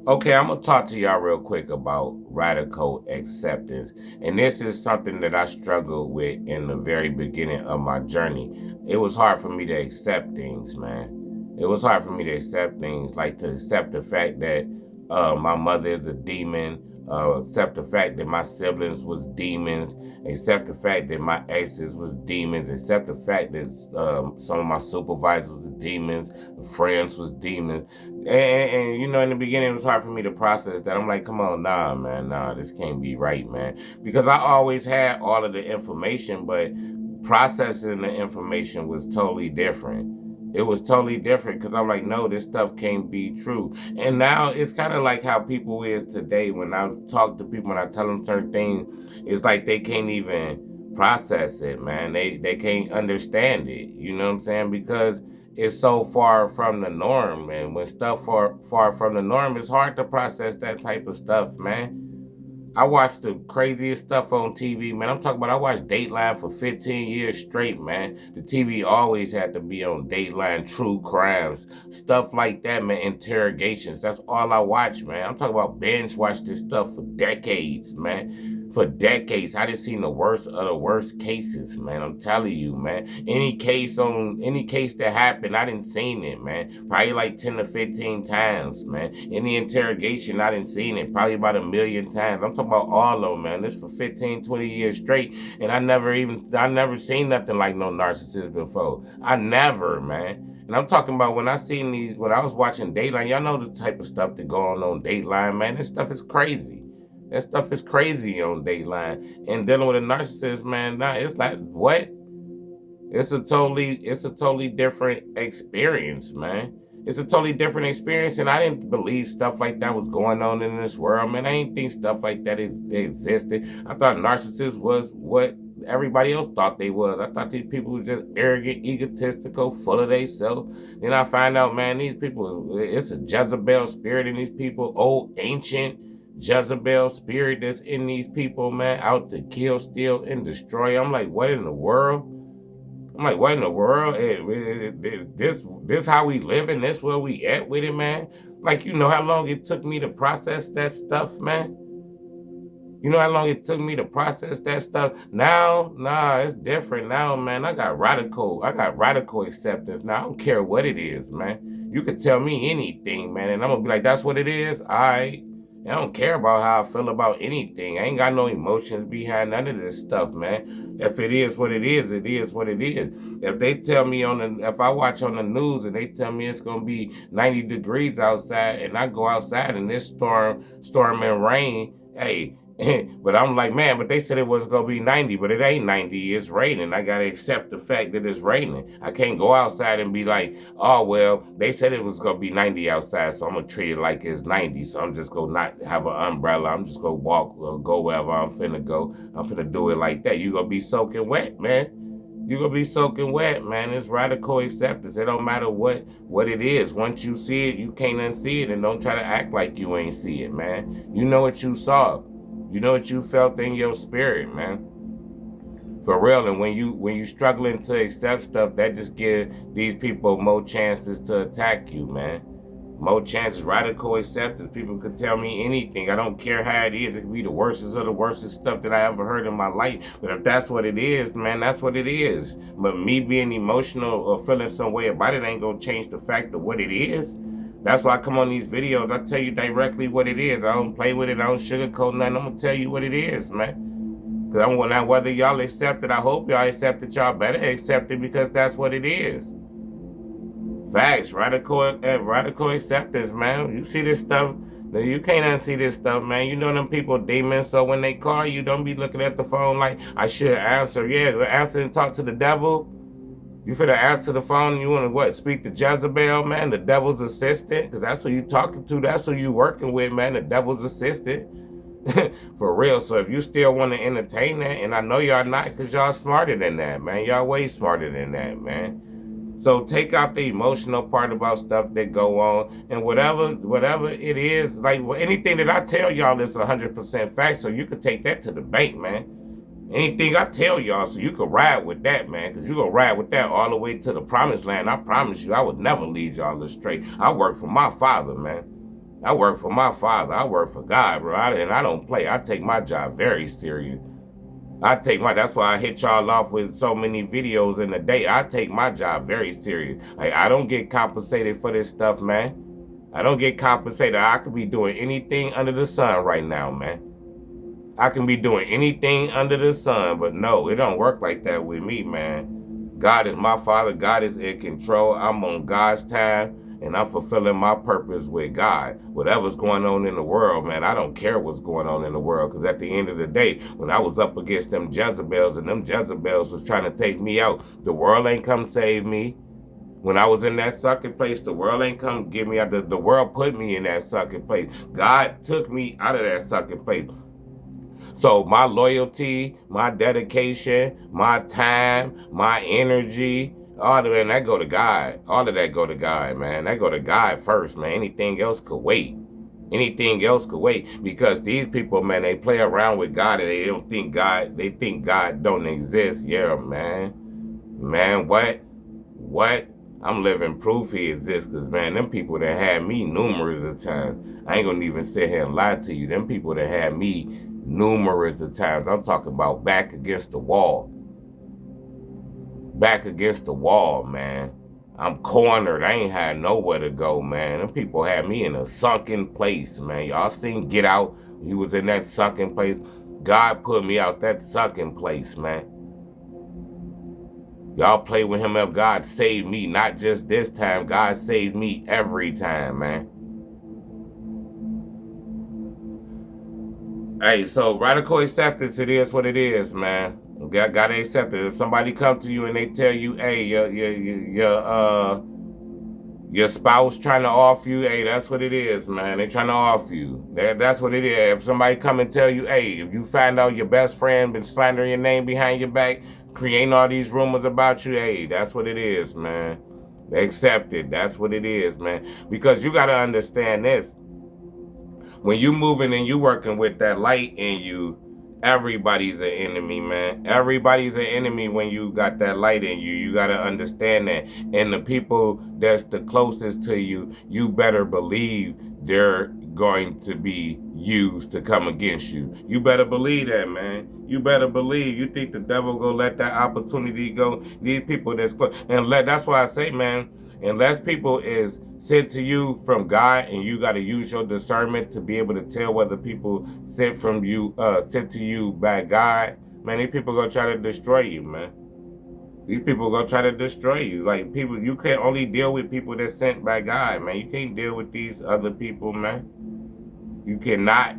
Okay, I'm gonna talk to y'all real quick about radical acceptance. And this is something that I struggled with in the very beginning of my journey. It was hard for me to accept things, man. It was hard for me to accept things, like to accept the fact that my mother is a demon, accept the fact that my siblings was demons, accept the fact that my exes was demons, accept the fact that some of my supervisors was demons, friends was demons. And, you know, in the beginning, it was hard for me to process that. I'm like, come on, nah, man, nah, this can't be right, man. Because I always had all of the information, but processing the information was totally different. It was totally different because I'm like, no, this stuff can't be true. And now it's kind of like how people is today. When I talk to people and I tell them certain things, it's like they can't even process it, man. They can't understand it. You know what I'm saying? Because it's so far from the norm, and when stuff far from the norm, it's hard to process that type of stuff, man. I watched the craziest stuff on TV, man. I'm talking about I watched Dateline for 15 years straight, man. The TV always had to be on Dateline, true crimes, stuff like that, man. Interrogations. That's all I watch, man. I'm talking about binge watch this stuff for decades, man. For decades, I just seen the worst of the worst cases, man. I'm telling you, man. Any case that happened, I didn't seen it, man. Probably like 10 to 15 times, man. Any interrogation, I didn't seen it. Probably about a million times. I'm talking about all of them, man. This for 15, 20 years straight. And I never seen nothing like no narcissist before. I never, man. And I'm talking about when I was watching Dateline, y'all know the type of stuff that go on Dateline, man. This stuff is crazy. That stuff is crazy on Dateline. And dealing with a narcissist, man, now it's like, what? It's a totally different experience, man. It's a totally different experience, and I didn't believe stuff like that was going on in this world, man. I didn't think stuff like that existed. I thought narcissists was what everybody else thought they was. I thought these people were just arrogant, egotistical, full of themselves. Then I find out, man, these people, it's a Jezebel spirit in these people, old ancient Jezebel spirit that's in these people, man, out to kill, steal, and destroy. I'm like, what in the world? I'm like, what in the world? This how we living? This where we at with it, man? Like, you know how long it took me to process that stuff, man? You know how long it took me to process that stuff? Now, nah, it's different now, man. I got radical acceptance. Now I don't care what it is, man. You could tell me anything, man, and I'm gonna be like, that's what it is. I don't care about how I feel about anything. I ain't got no emotions behind none of this stuff, man. If it is what it is, it is what it is. If they tell me if I watch on the news and they tell me it's gonna be 90 degrees outside, and I go outside and this storm and rain, hey, but I'm like, man, but they said it was gonna be 90, but it ain't 90. It's raining. I gotta accept the fact that it's raining. I can't go outside and be like, oh well, they said it was gonna be 90 outside, so I'm gonna treat it like it's 90. So I'm just gonna not have an umbrella. I'm just gonna walk or go wherever I'm finna go. I'm finna do it like that. You gonna be soaking wet, man. You're gonna be soaking wet, man. It's radical acceptance. It don't matter what it is. Once you see it, you can't unsee it, and don't try to act like you ain't see it, man. You know what you saw. You know what you felt in your spirit, man. For real. And when you struggling to accept stuff, that just give these people more chances to attack you, man. More chances. Radical acceptance. People could tell me anything. I don't care how it is. It could be the worstest of the worstest stuff that I ever heard in my life. But if that's what it is, man, that's what it is. But me being emotional or feeling some way about it ain't gonna change the fact of what it is. That's why I come on these videos. I tell you directly what it is. I don't play with it. I don't sugarcoat nothing. I'm gonna tell you what it is, man. Cause I'm gonna, whether y'all accept it, I hope y'all accept it. Y'all better accept it because that's what it is. Facts, radical acceptance, man. You see this stuff, you can't unsee this stuff, man. You know them people demons, so when they call you, don't be looking at the phone like, I should answer. Yeah, answer and talk to the devil. You finna answer the phone and you wanna what, speak to Jezebel, man, the devil's assistant? Because that's who you talking to, that's who you working with, man, the devil's assistant. For real. So if you still want to entertain that, and I know y'all not, because y'all smarter than that, man. Y'all way smarter than that, man. So take out the emotional part about stuff that go on, and whatever it is, like anything that I tell y'all is 100% fact. So you could take that to the bank, man. Anything I tell y'all, so you can ride with that, man, because you gonna ride with that all the way to the promised land. I promise you, I would never lead y'all astray. I work for my Father, man. I work for my Father. I work for God, bro. And I don't play. I take my job very serious. That's why I hit y'all off with so many videos in a day. I take my job very serious. Like, I don't get compensated for this stuff, man. I don't get compensated. I could be doing anything under the sun right now, man. I can be doing anything under the sun, but no, it don't work like that with me, man. God is my Father. God is in control. I'm on God's time. And I'm fulfilling my purpose with God. Whatever's going on in the world, man, I don't care what's going on in the world. Because at the end of the day, when I was up against them Jezebels and them Jezebels was trying to take me out, the world ain't come save me. When I was in that sucking place, the world ain't come get me out. The world put me in that sucking place. God took me out of that sucking place. So my loyalty, my dedication, my time, my energy, all of that go to God. All of that go to God, man. That go to God first, man. Anything else could wait. Anything else could wait. Because these people, man, they play around with God and they don't think God, they think God don't exist. Yeah, man. Man, what? I'm living proof he exists, because, man, them people that had me numerous of times, I ain't gonna even sit here and lie to you. Them people that had me numerous of times, I'm talking about back against the wall. Back against the wall, man. I'm cornered. I ain't had nowhere to go, man. Them people had me in a sunken place, man. Y'all seen Get Out? He was in that sunken place. God put me out that sunken place, man. Y'all play with him if God saved me, not just this time. God saved me every time, man. Hey, so radical acceptance, it is what it is, man. Gotta accept it. If somebody come to you and they tell you, hey, your spouse trying to off you, hey, that's what it is, man. They trying to off you. That's what it is. If somebody come and tell you, hey, if you find out your best friend been slandering your name behind your back, creating all these rumors about you, hey, that's what it is, man. Accept it. That's what it is, man. Because you gotta understand this. When you moving and you working with that light in you, everybody's an enemy, man. Everybody's an enemy when you got that light in you. You got to understand that. And the people that's the closest to you, you better believe they're going to be used to come against you. You better believe that, man. You better believe. You think the devil gonna let that opportunity go? These people that's close. And that's why I say, man, unless people is sent to you from God, and you got to use your discernment to be able to tell whether people sent to you by God, man, these people gonna try to destroy you, man. These people gonna try to destroy you. Like, people, you can only deal with people that's sent by God, man. You can't deal with these other people, man. You cannot.